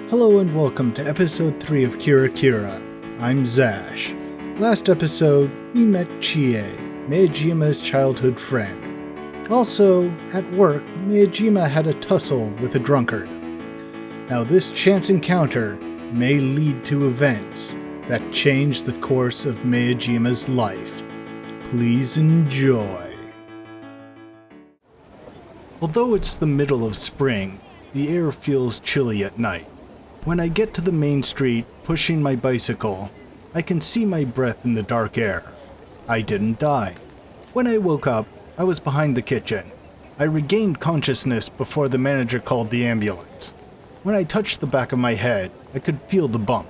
Hello and welcome to episode 3 of Kira. I'm Zash. Last episode, we met Chie, Maejima's childhood friend. Also, at work, Maejima had a tussle with a drunkard. Now this chance encounter may lead to events that change the course of Maejima's life. Please enjoy. Although it's the middle of spring, the air feels chilly at night. When I get to the main street, pushing my bicycle, I can see my breath in the dark air. I didn't die. When I woke up, I was behind the kitchen. I regained consciousness before the manager called the ambulance. When I touched the back of my head, I could feel the bump.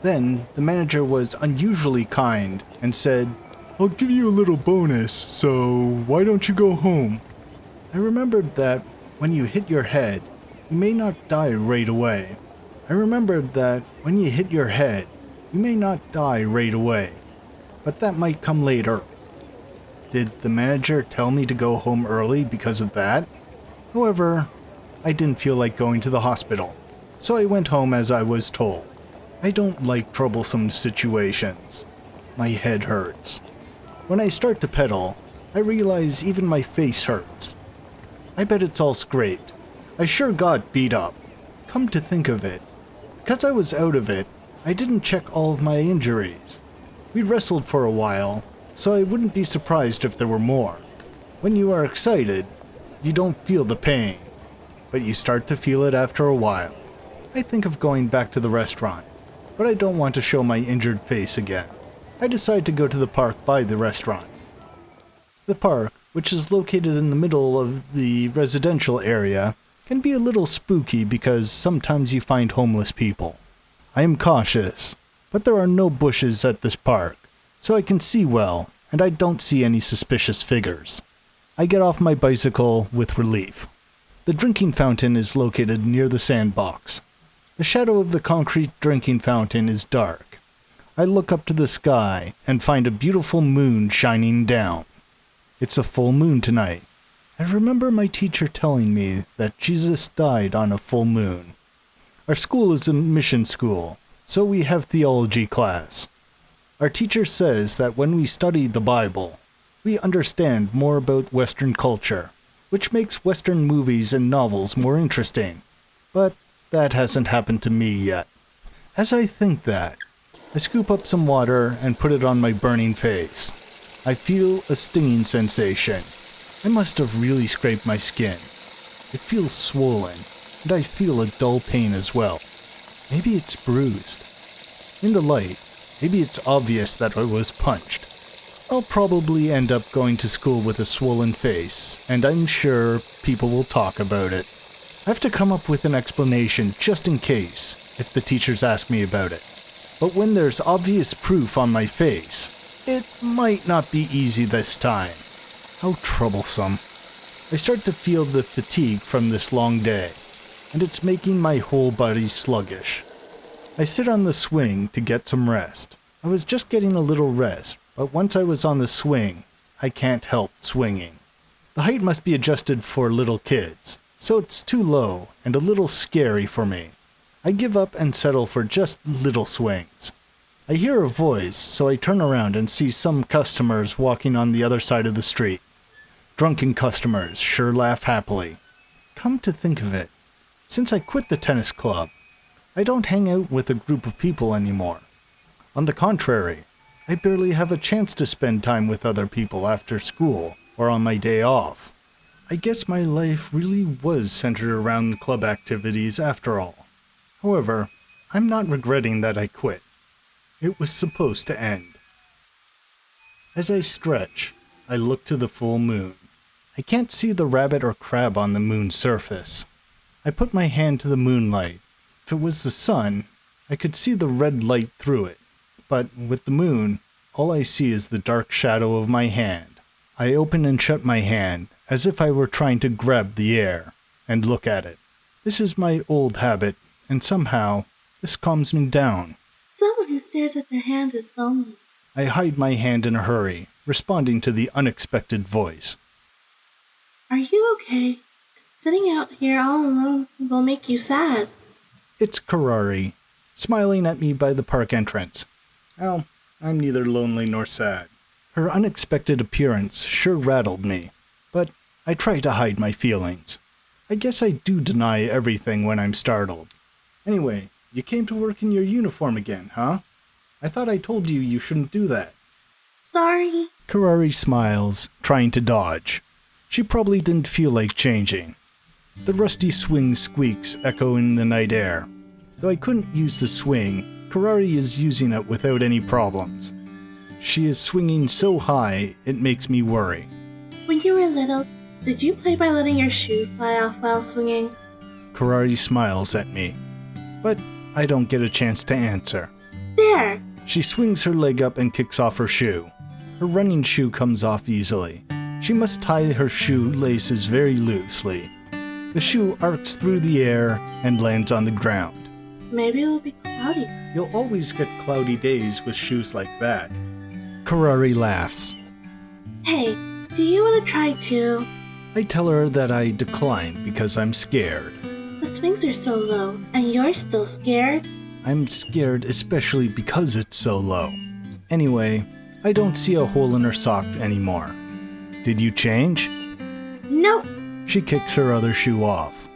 Then, the manager was unusually kind and said, "I'll give you a little bonus, so why don't you go home?" I remembered that when you hit your head, you may not die right away. But that might come later. Did the manager tell me to go home early because of that? However, I didn't feel like going to the hospital, so I went home as I was told. I don't like troublesome situations. My head hurts. When I start to pedal, I realize even my face hurts. I bet it's all scraped. I sure got beat up. Come to think of it, because I was out of it, I didn't check all of my injuries. We wrestled for a while, so I wouldn't be surprised if there were more. When you are excited, you don't feel the pain, but you start to feel it after a while. I think of going back to the restaurant, but I don't want to show my injured face again. I decide to go to the park by the restaurant. The park, which is located in the middle of the residential area, can be a little spooky because sometimes you find homeless people. I am cautious, but there are no bushes at this park, so I can see well, and I don't see any suspicious figures. I get off my bicycle with relief. The drinking fountain is located near the sandbox. The shadow of the concrete drinking fountain is dark. I look up to the sky and find a beautiful moon shining down. It's a full moon tonight. I remember my teacher telling me that Jesus died on a full moon. Our school is a mission school, so we have theology class. Our teacher says that when we study the Bible, we understand more about Western culture, which makes Western movies and novels more interesting. But that hasn't happened to me yet. As I think that, I scoop up some water and put it on my burning face. I feel a stinging sensation. I must have really scraped my skin. It feels swollen, and I feel a dull pain as well. Maybe it's bruised. In the light, maybe it's obvious that I was punched. I'll probably end up going to school with a swollen face, and I'm sure people will talk about it. I have to come up with an explanation just in case, if the teachers ask me about it. But when there's obvious proof on my face, it might not be easy this time. How troublesome. I start to feel the fatigue from this long day, and it's making my whole body sluggish. I sit on the swing to get some rest. I was just getting a little rest, but once I was on the swing, I can't help swinging. The height must be adjusted for little kids, so it's too low and a little scary for me. I give up and settle for just little swings. I hear a voice, so I turn around and see some customers walking on the other side of the street. Drunken customers sure laugh happily. Come to think of it, since I quit the tennis club, I don't hang out with a group of people anymore. On the contrary, I barely have a chance to spend time with other people after school or on my day off. I guess my life really was centered around club activities after all. However, I'm not regretting that I quit. It was supposed to end. As I stretch, I look to the full moon. I can't see the rabbit or crab on the moon's surface. I put my hand to the moonlight. If it was the sun, I could see the red light through it. But with the moon, all I see is the dark shadow of my hand. I open and shut my hand, as if I were trying to grab the air, and look at it. This is my old habit, and somehow, this calms me down. Someone who stares at their hand is lonely. I hide my hand in a hurry, responding to the unexpected voice. Are you okay? Sitting out here all alone will make you sad. It's Kirari, smiling at me by the park entrance. Well, I'm neither lonely nor sad. Her unexpected appearance sure rattled me, but I try to hide my feelings. I guess I do deny everything when I'm startled. Anyway, you came to work in your uniform again, huh? I thought I told you you shouldn't do that. Sorry. Kirari smiles, trying to dodge. She probably didn't feel like changing. The rusty swing squeaks echo in the night air. Though I couldn't use the swing, Kirari is using it without any problems. She is swinging so high, it makes me worry. When you were little, did you play by letting your shoe fly off while swinging? Kirari smiles at me, but I don't get a chance to answer. There! She swings her leg up and kicks off her shoe. Her running shoe comes off easily. She must tie her shoe laces very loosely. The shoe arcs through the air and lands on the ground. Maybe it will be cloudy. You'll always get cloudy days with shoes like that. Kirari laughs. Hey, do you want to try too? I tell her that I decline because I'm scared. The swings are so low, and you're still scared? I'm scared especially because it's so low. Anyway, I don't see a hole in her sock anymore. Did you change? Nope. She kicks her other shoe off.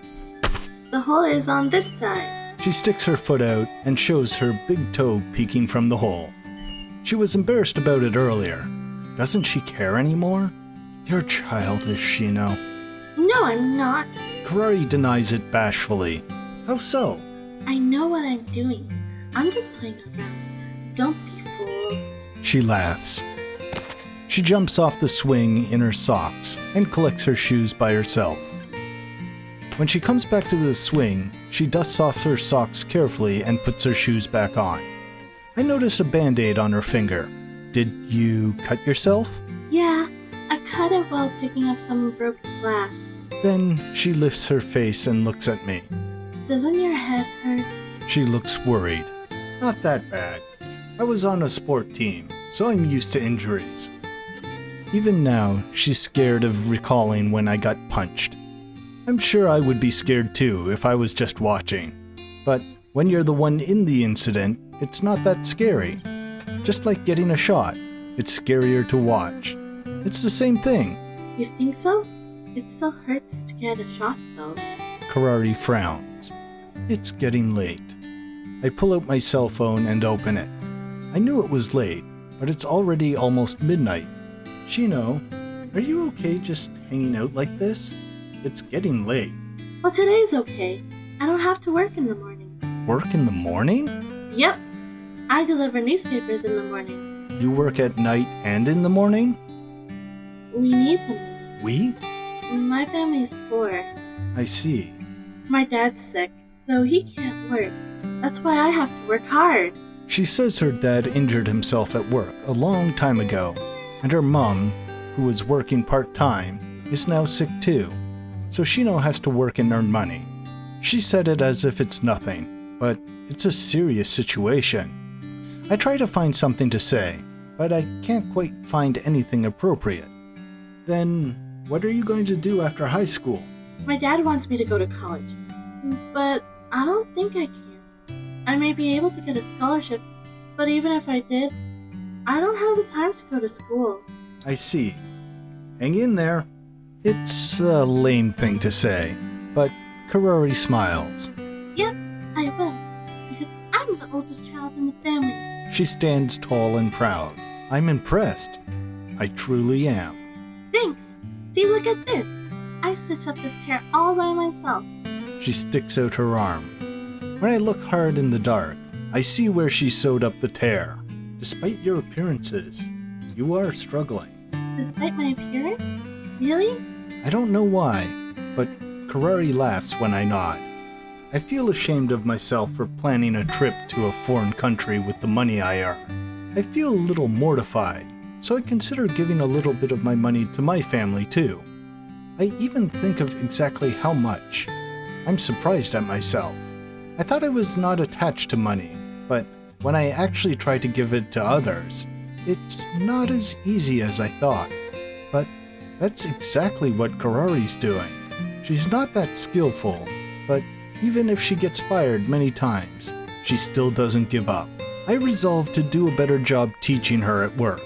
The hole is on this side. She sticks her foot out and shows her big toe peeking from the hole. She was embarrassed about it earlier. Doesn't she care anymore? You're childish, you know. No, I'm not. Kirari denies it bashfully. How so? I know what I'm doing. I'm just playing around. Don't be fooled. She laughs. She jumps off the swing in her socks and collects her shoes by herself. When she comes back to the swing, she dusts off her socks carefully and puts her shoes back on. I notice a band-aid on her finger. Did you cut yourself? Yeah, I cut it while picking up some broken glass. Then she lifts her face and looks at me. Doesn't your head hurt? She looks worried. Not that bad. I was on a sport team, so I'm used to injuries. Even now, she's scared of recalling when I got punched. I'm sure I would be scared too if I was just watching. But when you're the one in the incident, it's not that scary. Just like getting a shot, it's scarier to watch. It's the same thing. You think so? It still hurts to get a shot though. Kirari frowns. It's getting late. I pull out my cell phone and open it. I knew it was late, but it's already almost midnight. Shino, are you okay just hanging out like this? It's getting late. Well, today's okay. I don't have to work in the morning. Work in the morning? Yep. I deliver newspapers in the morning. You work at night and in the morning? We need them. We? My family's poor. I see. My dad's sick, so he can't work. That's why I have to work hard. She says her dad injured himself at work a long time ago, and her mom, who was working part-time, is now sick too. So Shino has to work and earn money. She said it as if it's nothing, but it's a serious situation. I try to find something to say, but I can't quite find anything appropriate. Then, what are you going to do after high school? My dad wants me to go to college, but I don't think I can. I may be able to get a scholarship, but even if I did, I don't have the time to go to school. I see. Hang in there. It's a lame thing to say, but Kirari smiles. Yep, I will, because I'm the oldest child in the family. She stands tall and proud. I'm impressed. I truly am. Thanks. See, look at this. I stitched up this tear all by myself. She sticks out her arm. When I look hard in the dark, I see where she sewed up the tear. Despite your appearances, you are struggling. Despite my appearance? Really? I don't know why, but Kirari laughs when I nod. I feel ashamed of myself for planning a trip to a foreign country with the money I earn. I feel a little mortified, so I consider giving a little bit of my money to my family too. I even think of exactly how much. I'm surprised at myself. I thought I was not attached to money, but when I actually try to give it to others, it's not as easy as I thought. But that's exactly what Kirari's doing. She's not that skillful, but Even if she gets fired many times, she still doesn't give up. I resolve to do a better job teaching her at work.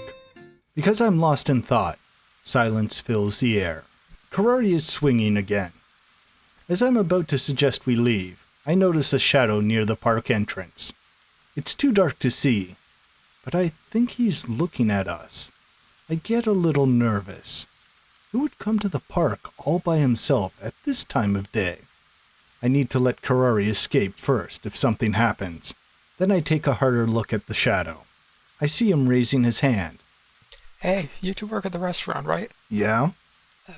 Because I'm lost in thought, silence fills the air. Kirari is swinging again. As I'm about to suggest we leave, I notice a shadow near the park entrance. It's too dark to see, but I think he's looking at us. I get a little nervous. Who would come to the park all by himself at this time of day? I need to let Kirari escape first if something happens. Then I take a harder look at the shadow. I see him raising his hand. Hey, you two work at the restaurant, right? Yeah?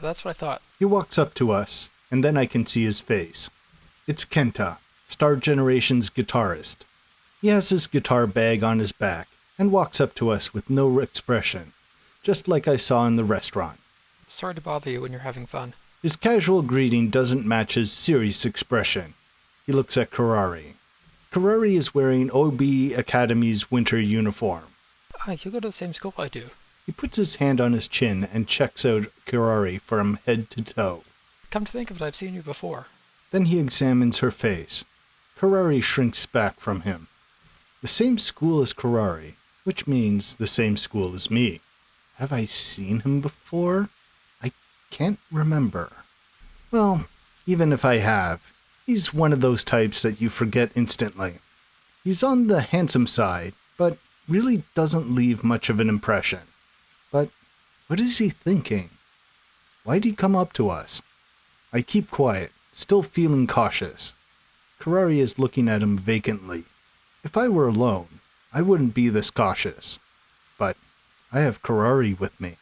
That's what I thought. He walks up to us, and then I can see his face. It's Kenta, Star Generation's guitarist. He has his guitar bag on his back and walks up to us with no expression, just like I saw in the restaurant. Sorry to bother you when you're having fun. His casual greeting doesn't match his serious expression. He looks at Kirari. Kirari is wearing OB Academy's winter uniform. You go to the same school I do. He puts his hand on his chin and checks out Kirari from head to toe. Come to think of it, I've seen you before. Then he examines her face. Kirari shrinks back from him. The same school as Kirari, which means the same school as me. Have I seen him before? I can't remember. Well, even if I have, he's one of those types that you forget instantly. He's on the handsome side, but really doesn't leave much of an impression. But what is he thinking? Why'd he come up to us? I keep quiet, still feeling cautious. Kirari is looking at him vacantly. If I were alone, I wouldn't be this cautious. But I have Kirari with me.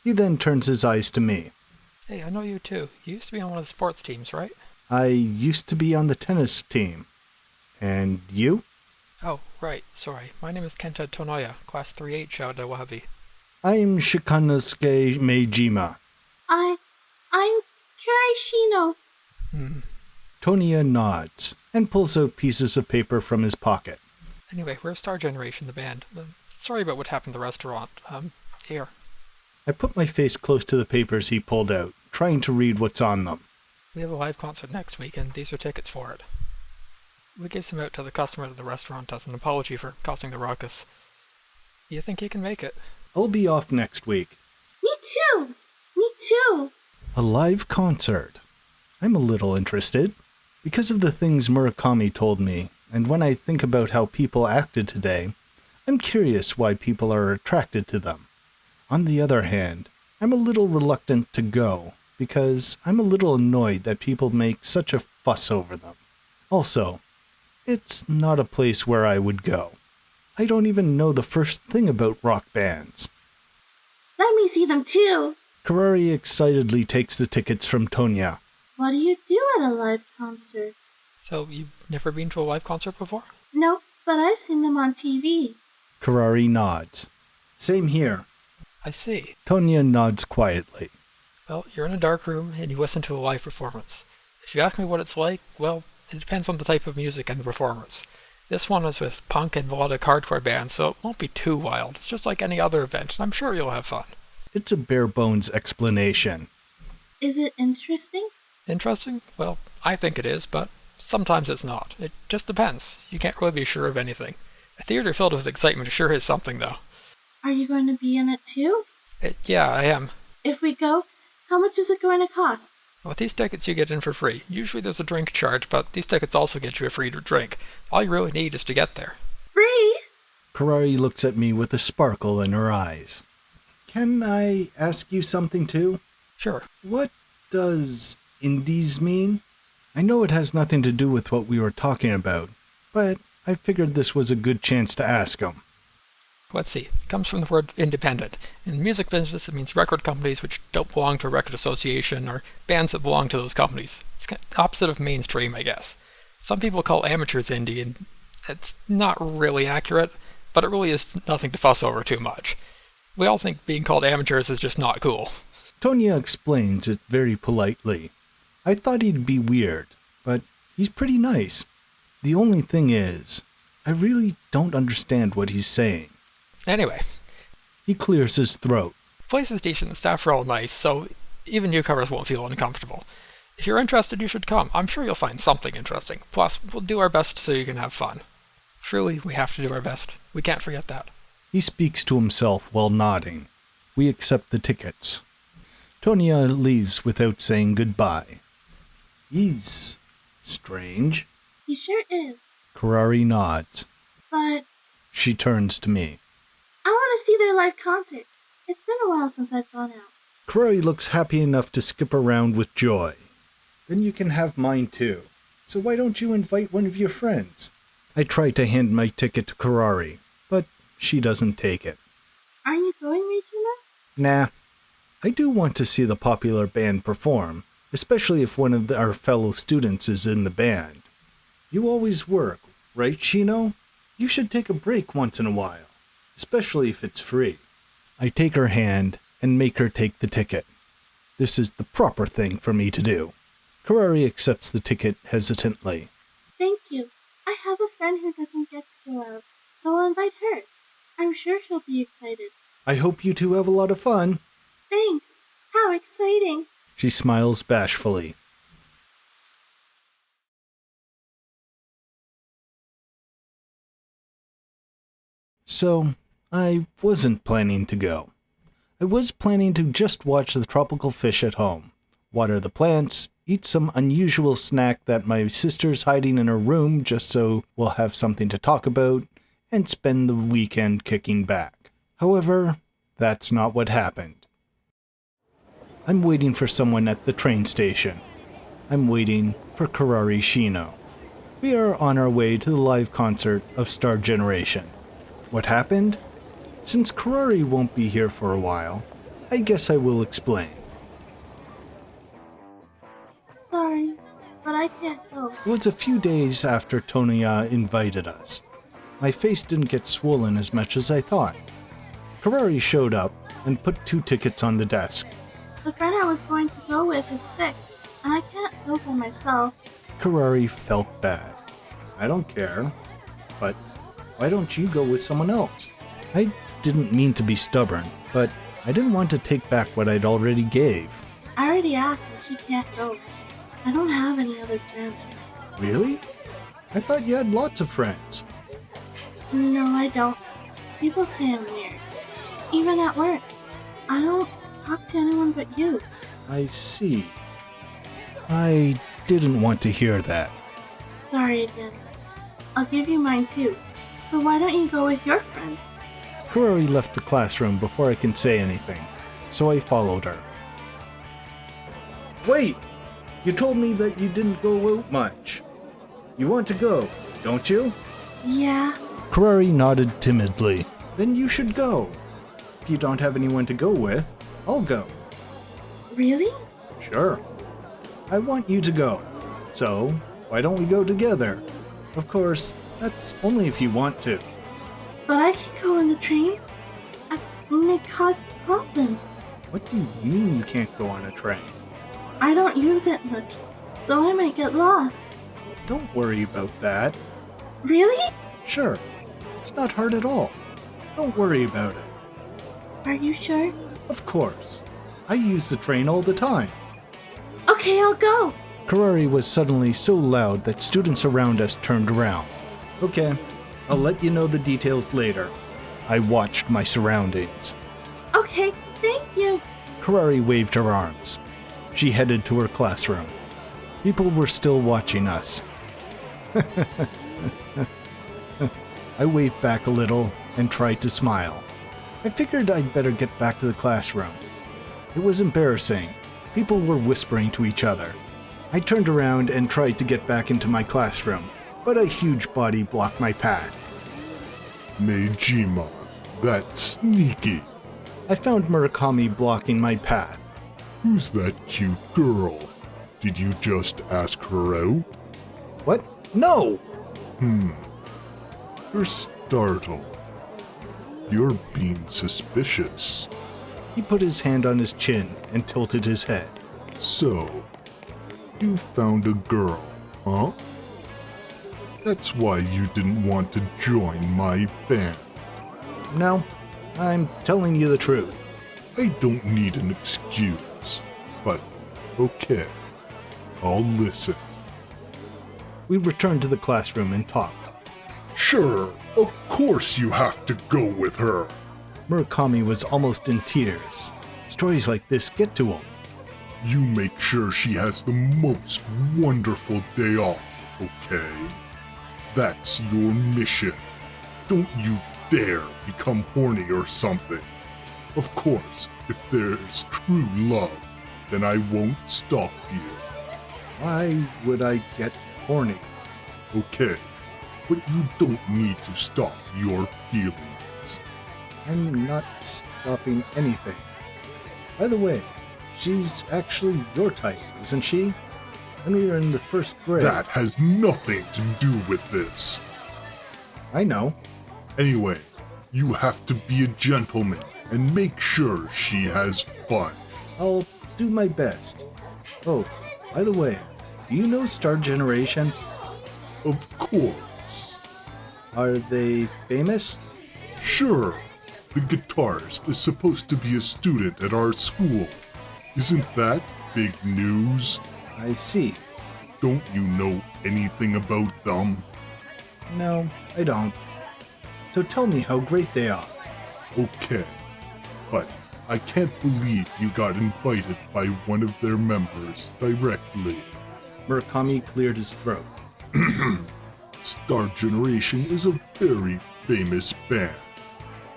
He then turns his eyes to me. Hey, I know you too. You used to be on one of the sports teams, right? I used to be on the tennis team. And you? Oh, right. Sorry. My name is Kenta Tonoya, Class 3H out at Wabi. I'm Shikanosuke Maejima. I'm Kirishino. Tonya nods and pulls out pieces of paper from his pocket. Anyway, we're Star Generation, the band. Sorry about what happened at the restaurant. Here. I put my face close to the papers he pulled out, trying to read what's on them. We have a live concert next week, and these are tickets for it. We gave some out to the customers at the restaurant as an apology for causing the ruckus. You think you can make it? I'll be off next week. Me too. Me too. A live concert. I'm a little interested. Because of the things Murakami told me, and when I think about how people acted today, I'm curious why people are attracted to them. On the other hand, I'm a little reluctant to go, because I'm a little annoyed that people make such a fuss over them. Also, it's not a place where I would go. I don't even know the first thing about rock bands. Let me see them too. Kirari excitedly takes the tickets from Tonya. What do you do at a live concert? So, you've never been to a live concert before? No, but I've seen them on TV. Kirari nods. Same here. I see. Tonya nods quietly. Well, you're in a dark room and you listen to a live performance. If you ask me what it's like, well, it depends on the type of music and the performers. This one is with punk and melodic hardcore bands, so it won't be too wild. It's just like any other event, and I'm sure you'll have fun. It's a bare-bones explanation. Is it interesting? Interesting? Well, I think it is, but sometimes it's not. It just depends. You can't really be sure of anything. A theater filled with excitement sure is something, though. Are you going to be in it too? Yeah, I am. If we go, how much is it going to cost? With these tickets you get in for free. Usually there's a drink charge, but these tickets also get you a free drink. All you really need is to get there. Free? Kirari looks at me with a sparkle in her eyes. Can I ask you something too? Sure. What does indies mean? I know it has nothing to do with what we were talking about, but I figured this was a good chance to ask him. Let's see. It comes from the word independent. In the music business, it means record companies which don't belong to a record association or bands that belong to those companies. It's the opposite of mainstream, I guess. Some people call amateurs indie, and it's not really accurate, but it really is nothing to fuss over too much. We all think being called amateurs is just not cool. Tonya explains it very politely. I thought he'd be weird, but he's pretty nice. The only thing is, I really don't understand what he's saying. Anyway. He clears his throat. The place is decent, the staff are all nice, so even newcomers won't feel uncomfortable. If you're interested, you should come. I'm sure you'll find something interesting. Plus, we'll do our best so you can have fun. Truly, we have to do our best. We can't forget that. He speaks to himself while nodding. We accept the tickets. Tonya leaves without saying goodbye. He's strange. He sure is. Kirari nods. But She turns to me. I want to see their live concert. It's been a while since I've gone out. Kirari looks happy enough to skip around with joy. Then you can have mine too. So why don't you invite one of your friends? I try to hand my ticket to Kirari, but she doesn't take it. Are you going, Maejima? Nah. I do want to see the popular band perform, especially if one of our fellow students is in the band. You always work, right, Shino? You should take a break once in a while, especially if it's free. I take her hand and make her take the ticket. This is the proper thing for me to do. Kirari accepts the ticket hesitantly. Thank you. I have a friend who doesn't get to go out, so I'll invite her. I'm sure she'll be excited. I hope you two have a lot of fun. Thanks. How exciting. She smiles bashfully. So, I wasn't planning to go. I was planning to just watch the tropical fish at home, water the plants, eat some unusual snack that my sister's hiding in her room just so we'll have something to talk about, and spend the weekend kicking back. However, that's not what happened. I'm waiting for someone at the train station. I'm waiting for Kirari Shino. We are on our way to the live concert of Star Generation. What happened? Since Kirari won't be here for a while, I guess I will explain. Sorry, but I can't go. It was a few days after Tonya invited us. My face didn't get swollen as much as I thought. Kirari showed up and put 2 tickets on the desk. The friend I was going to go with is sick, and I can't go by myself. Kirari felt bad. I don't care, but why don't you go with someone else? I didn't mean to be stubborn, but I didn't want to take back what I'd already gave. I already asked and she can't go. I don't have any other friends. Really? I thought you had lots of friends. No, I don't. People say I'm weird. Even at work. I don't talk to anyone but you. I see. I didn't want to hear that. Sorry again. I'll give you mine too. So why don't you go with your friends? Kirari left the classroom before I can say anything, so I followed her. Wait! You told me that you didn't go out much. You want to go, don't you? Yeah. Kirari nodded timidly. Then you should go. If you don't have anyone to go with, I'll go. Really? Sure. I want you to go. So, why don't we go together? Of course, that's only if you want to. But I can go on the trains. I may cause problems. What do you mean you can't go on a train? I don't use it much, so I might get lost. Don't worry about that. Really? Sure. It's not hard at all. Don't worry about it. Are you sure? Of course. I use the train all the time. Okay, I'll go. Kirari was suddenly so loud that students around us turned around. Okay, I'll let you know the details later. I watched my surroundings. Okay, thank you. Kirari waved her arms. She headed to her classroom. People were still watching us. I waved back a little and tried to smile. I figured I'd better get back to the classroom. It was embarrassing. People were whispering to each other. I turned around and tried to get back into my classroom, but a huge body blocked my path. Maejima, that's sneaky. I found Murakami blocking my path. Who's that cute girl? Did you just ask her out? What? No! You're startled. You're being suspicious. He put his hand on his chin and tilted his head. So, you found a girl, huh? That's why you didn't want to join my band. No, I'm telling you the truth. I don't need an excuse, but okay. I'll listen. We returned to the classroom and talked. Sure, of course you have to go with her. Murakami was almost in tears. Stories like this get to him. You make sure she has the most wonderful day off, okay? That's your mission. Don't you dare become horny or something. Of course, if there's true love, then I won't stop you. Why would I get horny? Okay, but you don't need to stop your feelings. I'm not stopping anything. By the way, she's actually your type, isn't she? When we were in the first grade. That has nothing to do with this. I know. Anyway, you have to be a gentleman and make sure she has fun. I'll do my best. Oh, by the way, do you know Star Generation? Of course. Are they famous? Sure. The guitarist is supposed to be a student at our school. Isn't that big news? I see. Don't you know anything about them? No, I don't. So tell me how great they are. Okay, but I can't believe you got invited by one of their members directly. Murakami cleared his throat. Star Generation is a very famous band.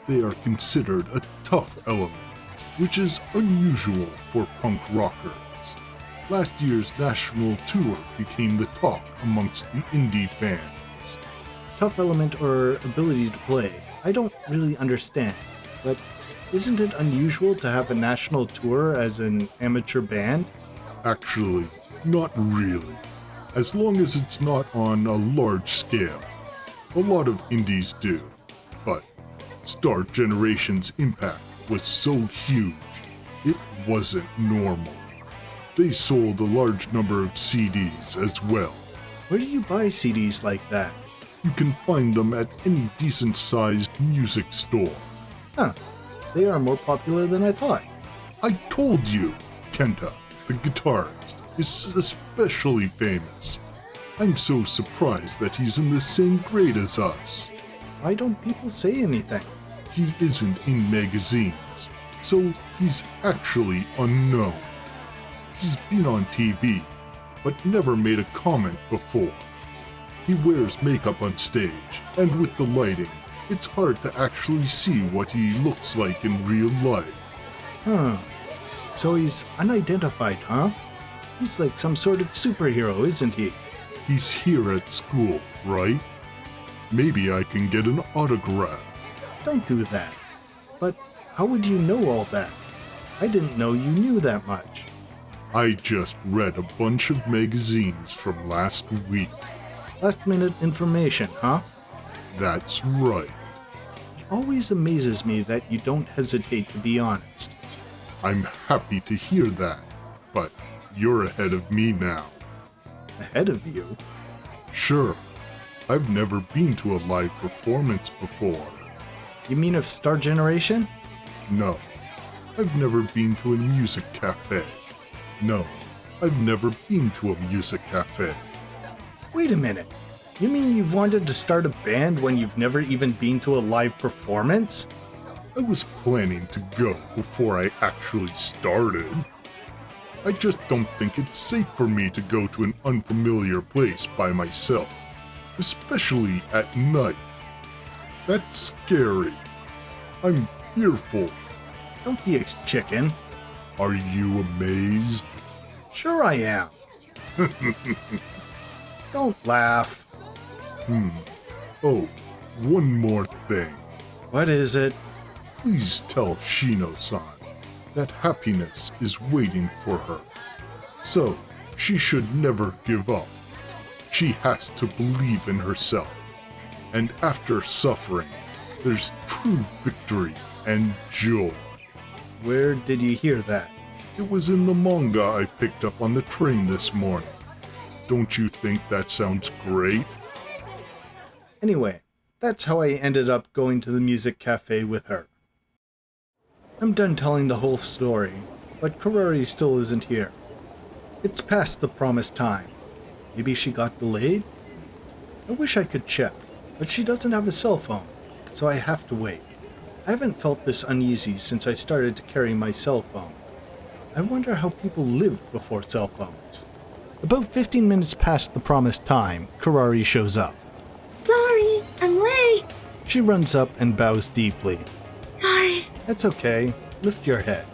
They are considered a tough element, which is unusual for punk rockers. Last year's national tour became the talk amongst the indie bands. Tough element or ability to play, I don't really understand, but isn't it unusual to have a national tour as an amateur band? Actually, not really. As long as it's not on a large scale. A lot of indies do. But Star Generation's impact was so huge, it wasn't normal. They sold a large number of CDs as well. Where do you buy CDs like that? You can find them at any decent-sized music store. Huh, they are more popular than I thought. I told you, Kenta, the guitarist, is especially famous. I'm so surprised that he's in the same grade as us. Why don't people say anything? He isn't in magazines, so he's actually unknown. He's been on TV, but never made a comment before. He wears makeup on stage, and with the lighting, it's hard to actually see what he looks like in real life. So he's unidentified, huh? He's like some sort of superhero, isn't he? He's here at school, right? Maybe I can get an autograph. Don't do that. But how would you know all that? I didn't know you knew that much. I just read a bunch of magazines from last week. Last minute information, huh? That's right. It always amazes me that you don't hesitate to be honest. I'm happy to hear that, but you're ahead of me now. Ahead of you? Sure. I've never been to a live performance before. You mean of Star Generation? No. I've never been to a music cafe. No. I've never been to a music cafe. Wait a minute. You mean you've wanted to start a band when you've never even been to a live performance? I was planning to go before I actually started. I just don't think it's safe for me to go to an unfamiliar place by myself, especially at night. That's scary. I'm fearful. Don't be a chicken. Are you amazed? Sure I am. Don't laugh. Oh, one more thing. What is it? Please tell Shino-san that happiness is waiting for her. So, she should never give up. She has to believe in herself. And after suffering, there's true victory and joy. Where did you hear that? It was in the manga I picked up on the train this morning. Don't you think that sounds great? Anyway, that's how I ended up going to the music cafe with her. I'm done telling the whole story, but Kirari still isn't here. It's past the promised time. Maybe she got delayed? I wish I could check, but she doesn't have a cell phone, so I have to wait. I haven't felt this uneasy since I started to carry my cell phone. I wonder how people lived before cell phones. About 15 minutes past the promised time, Kirari shows up. Sorry, I'm late. She runs up and bows deeply. Sorry. That's okay. Lift your head.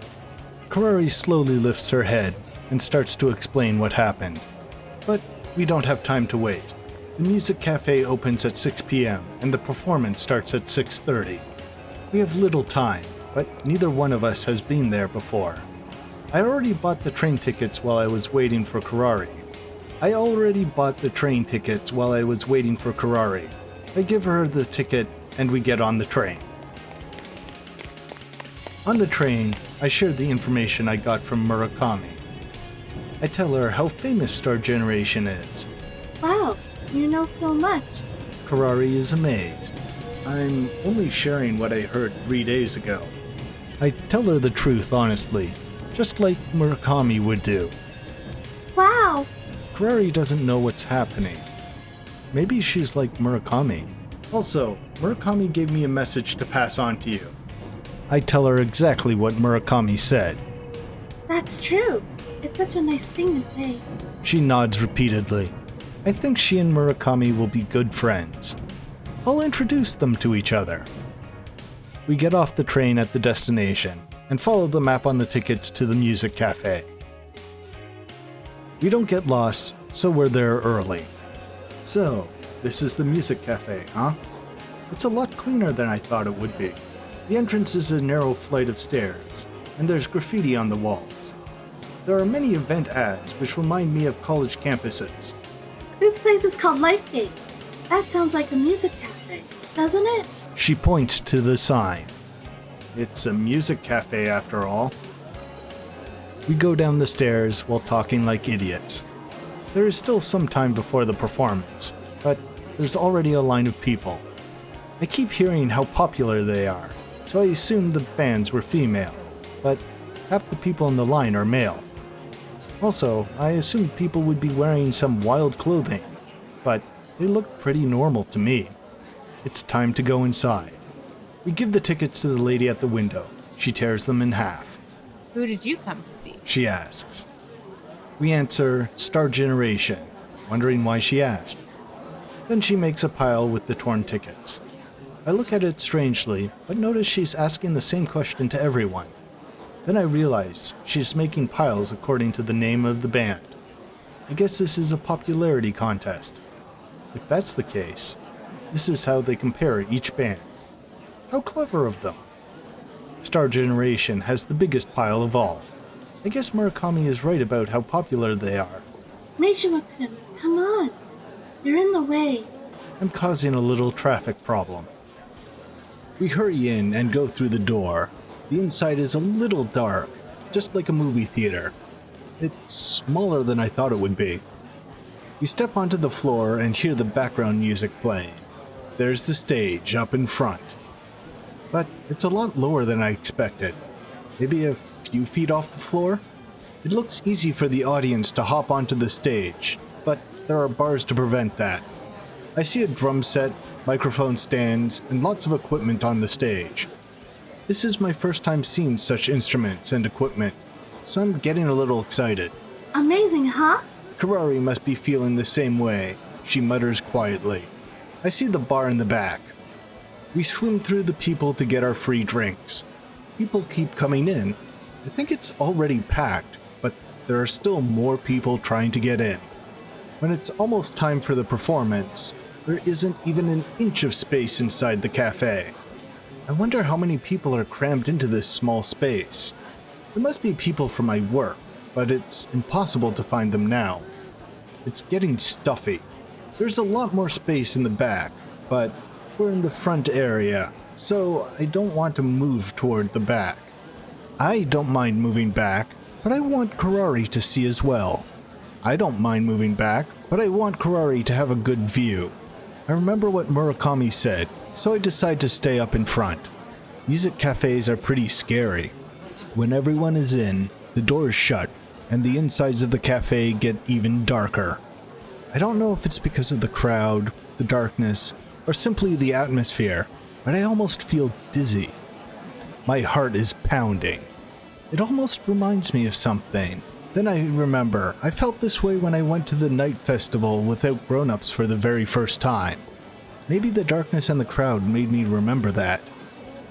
Kirari slowly lifts her head and starts to explain what happened. But we don't have time to waste. The music cafe opens at 6 p.m. and the performance starts at 6:30. We have little time, but neither one of us has been there before. I already bought the train tickets while I was waiting for Kirari. I give her the ticket and we get on the train. On the train, I share the information I got from Murakami. I tell her how famous Star Generation is. Wow, you know so much. Kirari is amazed. I'm only sharing what I heard 3 days ago. I tell her the truth honestly, just like Murakami would do. Wow. Kirari doesn't know what's happening. Maybe she's like Murakami. Also, Murakami gave me a message to pass on to you. I tell her exactly what Murakami said. That's true. It's such a nice thing to say. She nods repeatedly. I think she and Murakami will be good friends. I'll introduce them to each other. We get off the train at the destination and follow the map on the tickets to the music cafe. We don't get lost, so we're there early. So, this is the music cafe, huh? It's a lot cleaner than I thought it would be. The entrance is a narrow flight of stairs, and there's graffiti on the walls. There are many event ads which remind me of college campuses. This place is called Lifegate. That sounds like a music cafe, doesn't it? She points to the sign. It's a music cafe after all. We go down the stairs while talking like idiots. There is still some time before the performance, but there's already a line of people. I keep hearing how popular they are, so I assumed the fans were female, but half the people in the line are male. Also, I assumed people would be wearing some wild clothing, but they look pretty normal to me. It's time to go inside. We give the tickets to the lady at the window. She tears them in half. Who did you come to see? She asks. We answer, Star Generation, wondering why she asked. Then she makes a pile with the torn tickets. I look at it strangely, but notice she's asking the same question to everyone. Then I realize she's making piles according to the name of the band. I guess this is a popularity contest. If that's the case, this is how they compare each band. How clever of them. Star Generation has the biggest pile of all. I guess Murakami is right about how popular they are. Maejima-kun, come on. You're in the way. I'm causing a little traffic problem. We hurry in and go through the door. The inside is a little dark, just like a movie theater. It's smaller than I thought it would be. We step onto the floor and hear the background music playing. There's the stage up in front. But it's a lot lower than I expected. Maybe a few feet off the floor? It looks easy for the audience to hop onto the stage, but there are bars to prevent that. I see a drum set, microphone stands, and lots of equipment on the stage. This is my first time seeing such instruments and equipment, so I'm getting a little excited. Amazing, huh? Kirari must be feeling the same way, she mutters quietly. I see the bar in the back. We swim through the people to get our free drinks. People keep coming in. I think it's already packed, but there are still more people trying to get in. When it's almost time for the performance, there isn't even an inch of space inside the cafe. I wonder how many people are crammed into this small space. There must be people from my work, but it's impossible to find them now. It's getting stuffy. There's a lot more space in the back, but we're in the front area, so I don't want to move toward the back. I don't mind moving back, but I want Kirari to see as well. I don't mind moving back, but I want Kirari to have a good view. I remember what Murakami said, so I decide to stay up in front. Music cafes are pretty scary. When everyone is in, the door is shut, and the insides of the cafe get even darker. I don't know if it's because of the crowd, the darkness, or simply the atmosphere, but I almost feel dizzy. My heart is pounding. It almost reminds me of something. Then I remember, I felt this way when I went to the night festival without grown-ups for the very first time. Maybe the darkness and the crowd made me remember that.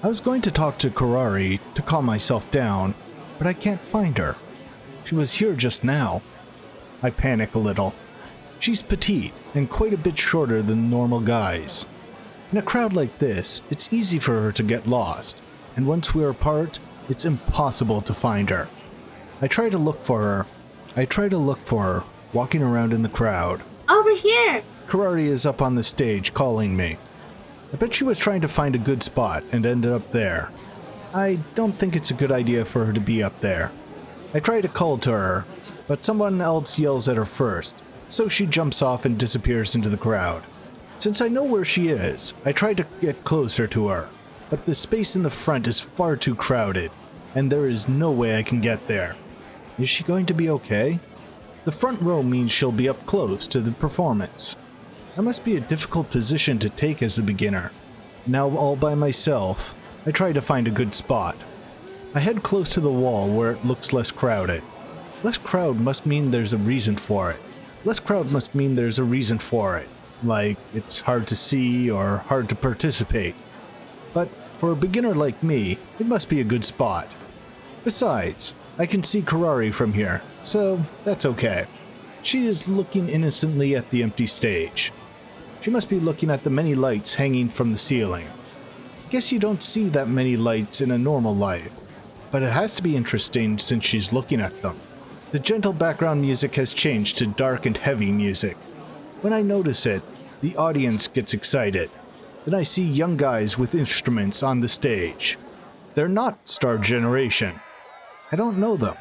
I was going to talk to Kirari to calm myself down, but I can't find her. She was here just now. I panic a little. She's petite and quite a bit shorter than normal guys. In a crowd like this, it's easy for her to get lost, and once we're apart, it's impossible to find her. I try to look for her, walking around in the crowd. Over here! Kirari is up on the stage calling me. I bet she was trying to find a good spot and ended up there. I don't think it's a good idea for her to be up there. I try to call to her, but someone else yells at her first, so she jumps off and disappears into the crowd. Since I know where she is, I try to get closer to her, but the space in the front is far too crowded, and there is no way I can get there. Is she going to be okay? The front row means she'll be up close to the performance. That must be a difficult position to take as a beginner. Now all by myself, I try to find a good spot. I head close to the wall where it looks less crowded. Less crowd must mean there's a reason for it. Like it's hard to see or hard to participate. But for a beginner like me, it must be a good spot. Besides, I can see Kirari from here, so that's okay. She is looking innocently at the empty stage. She must be looking at the many lights hanging from the ceiling. Guess you don't see that many lights in a normal life, but it has to be interesting since she's looking at them. The gentle background music has changed to dark and heavy music. When I notice it, the audience gets excited. Then I see young guys with instruments on the stage. They're not Star Generation. I don't know them.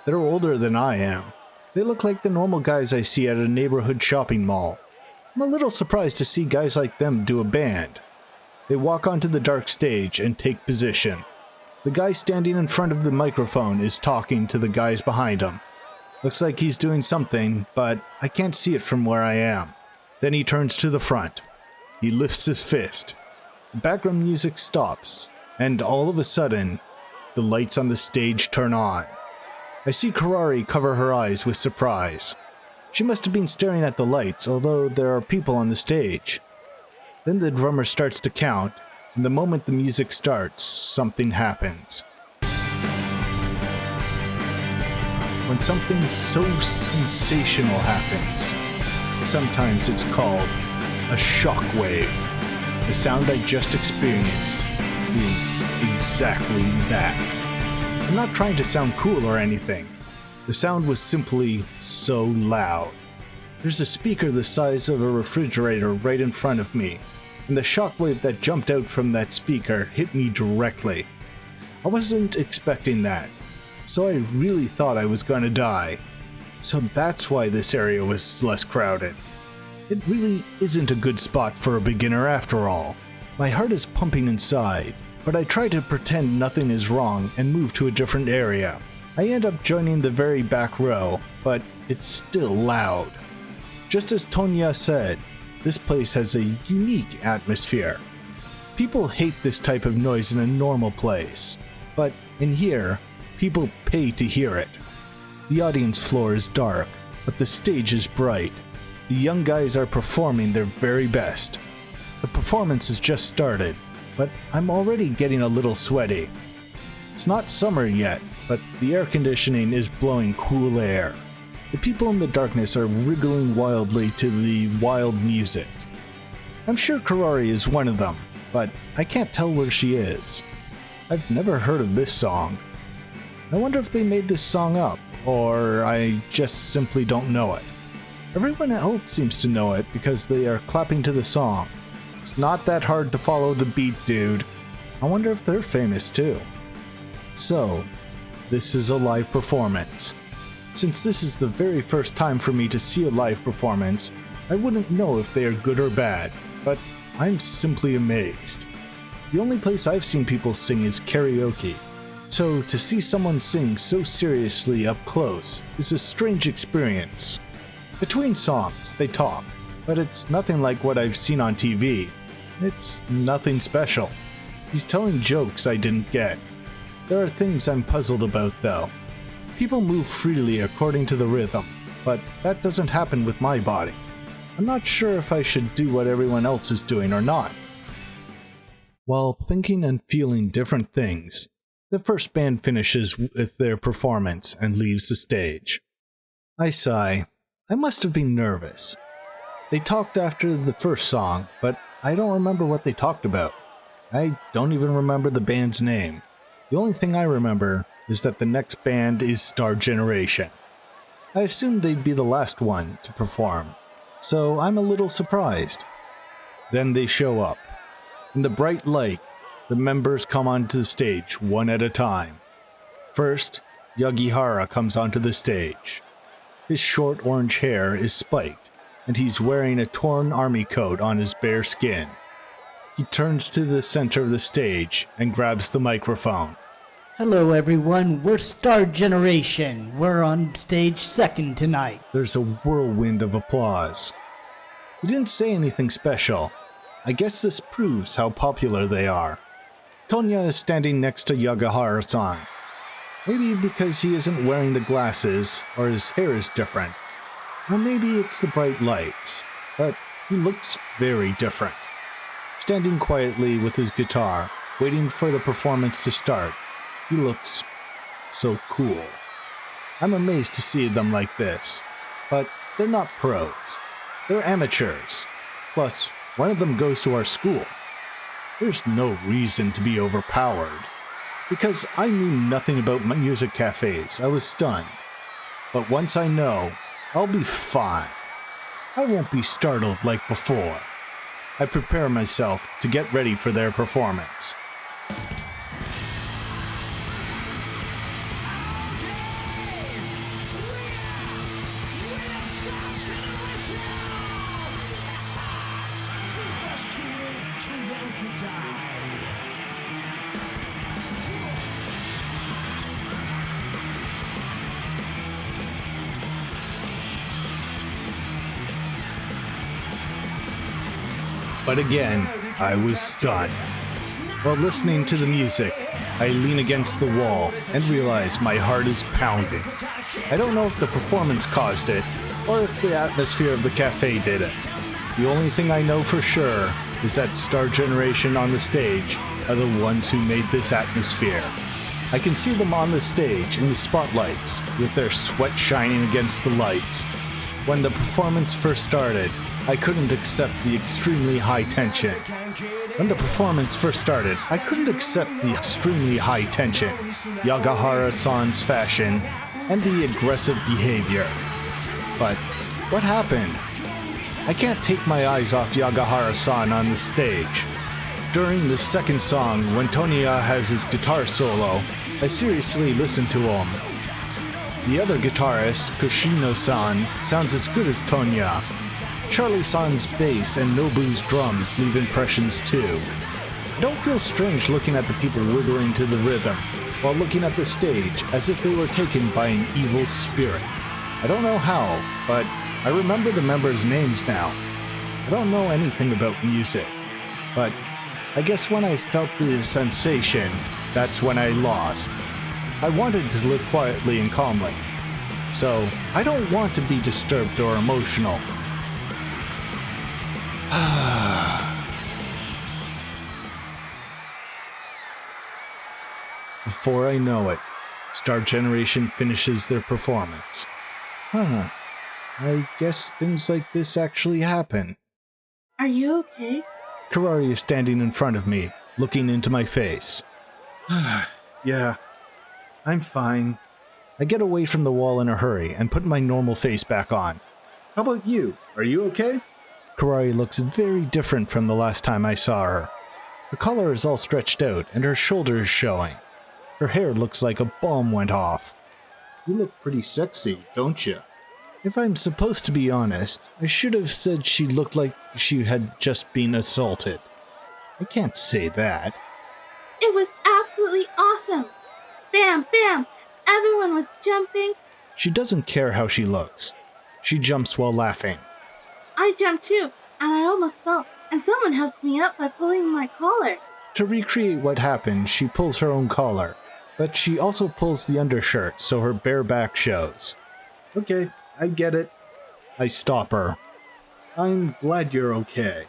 They're older than I am. They look like the normal guys I see at a neighborhood shopping mall. I'm a little surprised to see guys like them do a band. They walk onto the dark stage and take position. The guy standing in front of the microphone is talking to the guys behind him. Looks like he's doing something, but I can't see it from where I am. Then he turns to the front. He lifts his fist. The background music stops, and all of a sudden, the lights on the stage turn on. I see Kirari cover her eyes with surprise. She must have been staring at the lights, although there are people on the stage. Then the drummer starts to count, and the moment the music starts, something happens. When something so sensational happens, sometimes it's called a shockwave. The sound I just experienced is exactly that. I'm not trying to sound cool or anything. The sound was simply so loud. There's a speaker the size of a refrigerator right in front of me, and the shockwave that jumped out from that speaker hit me directly. I wasn't expecting that, so I really thought I was gonna die. So that's why this area was less crowded. It really isn't a good spot for a beginner after all. My heart is pumping inside, but I try to pretend nothing is wrong and move to a different area. I end up joining the very back row, but it's still loud. Just as Tonya said, this place has a unique atmosphere. People hate this type of noise in a normal place, but in here, people pay to hear it. The audience floor is dark, but the stage is bright. The young guys are performing their very best. The performance has just started, but I'm already getting a little sweaty. It's not summer yet, but the air conditioning is blowing cool air. The people in the darkness are wriggling wildly to the wild music. I'm sure Kirari is one of them, but I can't tell where she is. I've never heard of this song. I wonder if they made this song up, or I just simply don't know it. Everyone else seems to know it because they are clapping to the song. It's not that hard to follow the beat, dude. I wonder if they're famous too. So, this is a live performance. Since this is the very first time for me to see a live performance, I wouldn't know if they are good or bad, but I'm simply amazed. The only place I've seen people sing is karaoke. So to see someone sing so seriously up close is a strange experience. Between songs, they talk, but it's nothing like what I've seen on TV. It's nothing special. He's telling jokes I didn't get. There are things I'm puzzled about though. People move freely according to the rhythm, but that doesn't happen with my body. I'm not sure if I should do what everyone else is doing or not. While thinking and feeling different things, the first band finishes with their performance and leaves the stage. I sigh. I must have been nervous. They talked after the first song, but I don't remember what they talked about. I don't even remember the band's name. The only thing I remember is that the next band is Star Generation. I assumed they'd be the last one to perform, so I'm a little surprised. Then they show up. In the bright light, the members come onto the stage one at a time. First, Yagihara comes onto the stage. His short orange hair is spiked, and he's wearing a torn army coat on his bare skin. He turns to the center of the stage and grabs the microphone. Hello everyone, we're Star Generation. We're on stage second tonight. There's a whirlwind of applause. He didn't say anything special. I guess this proves how popular they are. Tonya is standing next to Yagihara-san. Maybe because he isn't wearing the glasses, or his hair is different. Or maybe it's the bright lights, but he looks very different. Standing quietly with his guitar, waiting for the performance to start, he looks so cool. I'm amazed to see them like this, but they're not pros. They're amateurs. Plus, one of them goes to our school. There's no reason to be overpowered. Because I knew nothing about music cafes, I was stunned. But once I know, I'll be fine. I won't be startled like before. I prepare myself to get ready for their performance. But again, I was stunned. While listening to the music, I lean against the wall and realize my heart is pounding. I don't know if the performance caused it, or if the atmosphere of the cafe did it. The only thing I know for sure is that Star Generation on the stage are the ones who made this atmosphere. I can see them on the stage in the spotlights, with their sweat shining against the lights. When the performance first started, I couldn't accept the extremely high tension. Yagihara-san's fashion, and the aggressive behavior. But what happened? I can't take my eyes off Yagihara-san on the stage. During the second song, when Tonya has his guitar solo, I seriously listen to him. The other guitarist, Kushino-san, sounds as good as Tonya. Charlie-san's bass and Nobu's drums leave impressions too. I don't feel strange looking at the people wiggling to the rhythm, while looking at the stage as if they were taken by an evil spirit. I don't know how, but I remember the members' names now. I don't know anything about music, but I guess when I felt the sensation, that's when I lost. I wanted to live quietly and calmly, so I don't want to be disturbed or emotional. Before I know it, Star Generation finishes their performance. I guess things like this actually happen. Are you okay? Kirari is standing in front of me, looking into my face. Yeah, I'm fine. I get away from the wall in a hurry and put my normal face back on. How about you? Are you okay? Kirari looks very different from the last time I saw her. Her collar is all stretched out and her shoulder is showing. Her hair looks like a bomb went off. You look pretty sexy, don't you? If I'm supposed to be honest, I should have said she looked like she had just been assaulted. I can't say that. It was absolutely awesome. bam, bam! Everyone was jumping. She doesn't care how she looks. She jumps while laughing. I jumped too, and I almost fell, and someone helped me up by pulling my collar. To recreate what happened, she pulls her own collar, but she also pulls the undershirt so her bare back shows. Okay, I get it. I stop her. I'm glad you're okay.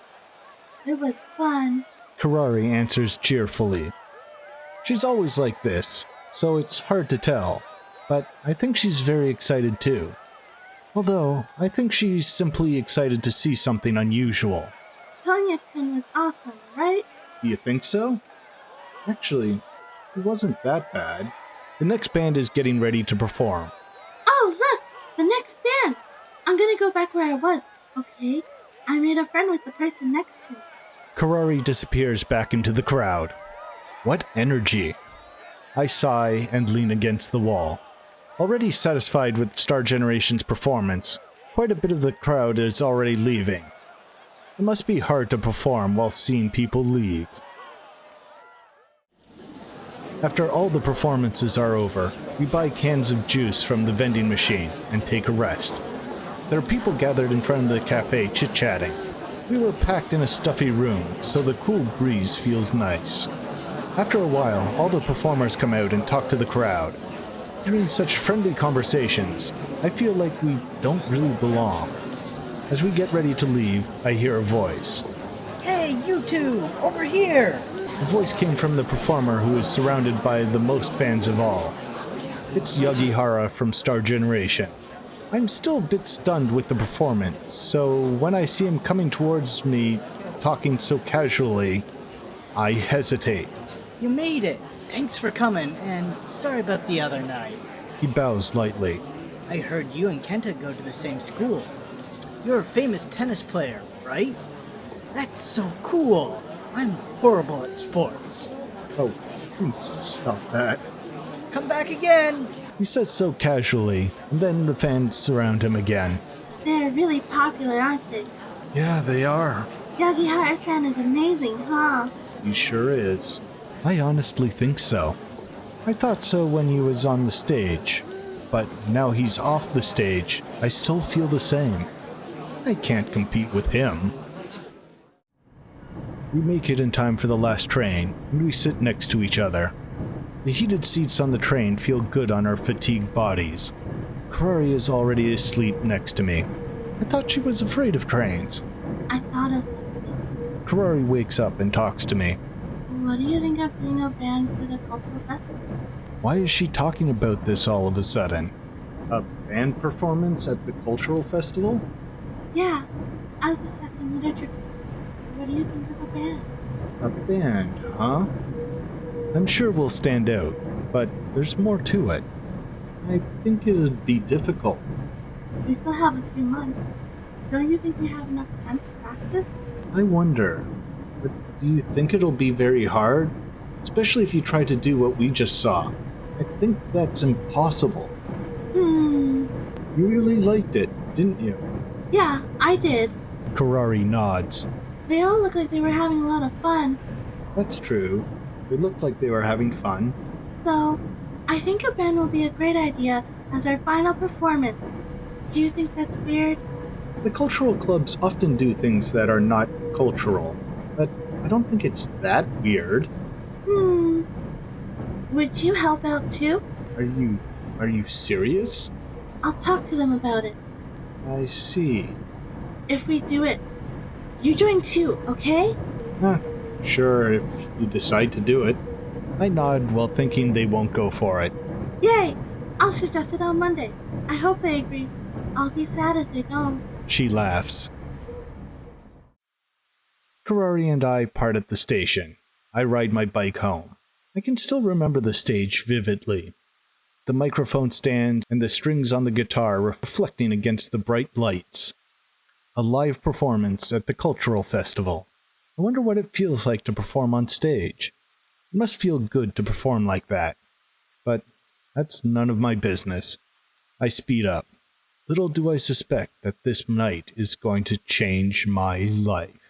It was fun. Kirari answers cheerfully. She's always like this, so it's hard to tell, but I think she's very excited too. Although, I think she's simply excited to see something unusual. Tonya-kun was awesome, right? You think so? Actually, it wasn't that bad. The next band is getting ready to perform. Oh, look! The next band! I'm gonna go back where I was, okay? I made a friend with the person next to me. Kirari disappears back into the crowd. What energy! I sigh and lean against the wall. Already satisfied with Star Generation's performance, quite a bit of the crowd is already leaving. It must be hard to perform while seeing people leave. After all the performances are over, we buy cans of juice from the vending machine and take a rest. There are people gathered in front of the cafe chit-chatting. We were packed in a stuffy room, so the cool breeze feels nice. After a while, all the performers come out and talk to the crowd. During such friendly conversations, I feel like we don't really belong. As we get ready to leave, I hear a voice. Hey, you two, over here! The voice came from the performer who is surrounded by the most fans of all. It's Yagihara from Star Generation. I'm still a bit stunned with the performance, so when I see him coming towards me, talking so casually, I hesitate. You made it! Thanks for coming, and sorry about the other night. He bows lightly. I heard you and Kenta go to the same school. You're a famous tennis player, right? That's so cool! I'm horrible at sports. Oh, please stop that. Come back again! He says so casually, and then the fans surround him again. They're really popular, aren't they? Yeah, they are. Yagihara-san is amazing, huh? He sure is. I honestly think so. I thought so when he was on the stage, but now he's off the stage, I still feel the same. I can't compete with him. We make it in time for the last train, and we sit next to each other. The heated seats on the train feel good on our fatigued bodies. Kirari is already asleep next to me. I thought she was afraid of trains. I thought of something. Kirari wakes up and talks to me. What do you think of doing a band for the cultural festival? Why is she talking about this all of a sudden? A band performance at the cultural festival? Yeah, as a second literature group. What do you think of a band? A band, huh? I'm sure we'll stand out, but there's more to it. I think it'd be difficult. We still have a few months. Don't you think we have enough time to practice? I wonder, but do you think it'll be very hard? Especially if you try to do what we just saw. I think that's impossible. You really liked it, didn't you? Yeah, I did. Kirari nods. They all looked like they were having a lot of fun. That's true. They looked like they were having fun. So, I think a band will be a great idea as our final performance. Do you think that's weird? The cultural clubs often do things that are not cultural, but I don't think it's that weird. Would you help out too? Are you serious? I'll talk to them about it. I see. If we do it, you join too, okay? Sure, if you decide to do it. I nod while thinking they won't go for it. Yay! I'll suggest it on Monday. I hope they agree. I'll be sad if they don't. She laughs. Kirari and I part at the station. I ride my bike home. I can still remember the stage vividly. The microphone stand and the strings on the guitar reflecting against the bright lights. A live performance at the cultural festival. I wonder what it feels like to perform on stage. It must feel good to perform like that. But that's none of my business. I speed up. Little do I suspect that this night is going to change my life.